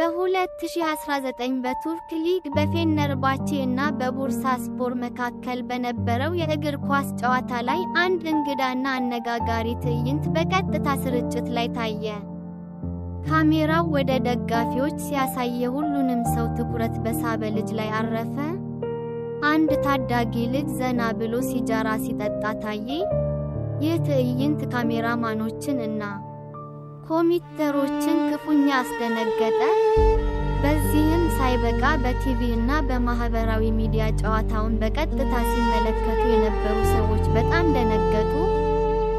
በ2019 በቱርክ ሊግ በፌነርባቼ እና በቡርሳስፖር መካከል በነበረው የእግር ኳስ ጨዋታ ላይ አንድ እንግዳና አነጋጋሪ ትዕይንት በቀጥታ ስርጭት ላይ ታየ። ካሜራው ወደ ደጋፊዎች ሲያሳይ የሁሉንም ሰው ትኩረት በሳበ ልጅ ላይ አረፈ። አንድ ታዳጊ ልጅ ዘና ብሎ ሲጃራ ሲጠጣ ታየ። ይህ ትዕይንት ካሜራማኖችን እና ኮሚቴሮችን ክፉኛ አስደነገጠ። በዚህም ሳይበቃ በቲቪ እና በማህበራዊ ሚዲያ ጨዋታውን በቀጥታ ሲመለከቱ የነበሩ ሰዎች በጣም ደነገጡ።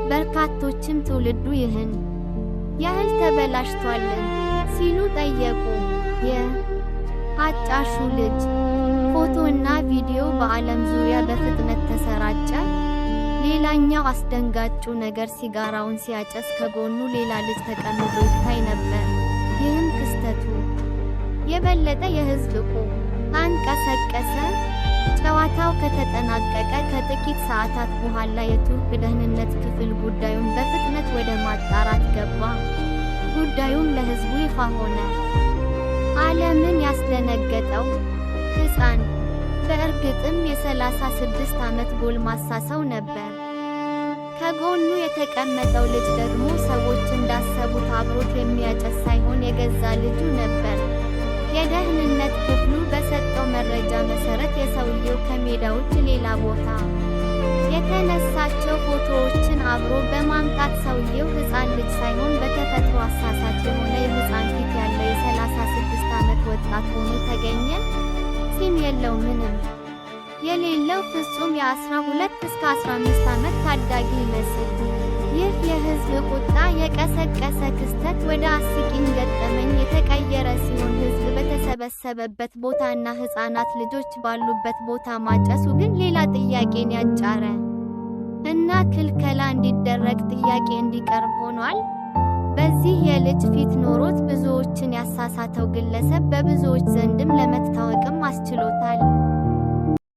በርካቶችም ትውልዱ ይህን ያህል ተበላሽቷልን ሲሉ ጠየቁ። የአጫሹ ልጅ ፎቶ እና ቪዲዮ በዓለም ዙሪያ በፍጥነት ተሰራጨ። ሌላኛው አስደንጋጩ ነገር ሲጋራውን ሲያጨስ ከጎኑ ሌላ ልጅ ተቀምጦ ይታይ ነበር። ይህም ክስተቱ የበለጠ የህዝብ ቁጣን አንቀሰቀሰ። ጨዋታው ከተጠናቀቀ ከጥቂት ሰዓታት በኋላ የቱርክ ደህንነት ክፍል ጉዳዩን በፍጥነት ወደ ማጣራት ገባ። ጉዳዩም ለህዝቡ ይፋ ሆነ። ዓለምን ያስደነገጠው ሕፃን በእርግጥም የ36 ዓመት ጎልማሳ ሰው ነበር። ከጎኑ የተቀመጠው ልጅ ደግሞ ሰዎች እንዳሰቡት አብሮት የሚያጨስ ሳይሆን የገዛ ልጁ ነበር። የደህንነት ክፍሉ በሰጠው መረጃ መሰረት የሰውየው ከሜዳ ውጭ ሌላ ቦታ የተነሳቸው ፎቶዎችን አብሮ በማምጣት ሰውየው ሕፃን ልጅ ሳይሆን በተፈጥሮ አሳሳች የሆነ የሕፃን ፊት ያለው የ36 ዓመት ወጣት ሆኖ ተገኘ። ፂም የለው ምንም የሌለው ፍጹም የ12 እስከ 15 ዓመት ታዳጊ ይመስል። ይህ የህዝብ ቁጣ የቀሰቀሰ ክስተት ወደ አስቂኝ ገጠመኝ የተቀየረ ሲሆን ህዝብ በተሰበሰበበት ቦታ እና ህፃናት ልጆች ባሉበት ቦታ ማጨሱ ግን ሌላ ጥያቄን ያጫረ እና ክልከላ እንዲደረግ ጥያቄ እንዲቀርብ ሆኗል። በዚህ የልጅ ፊት ኖሮት ብዙዎችን ያሳሳተው ግለሰብ በብዙዎች ዘንድም ለመታወቅም አስችሎታል።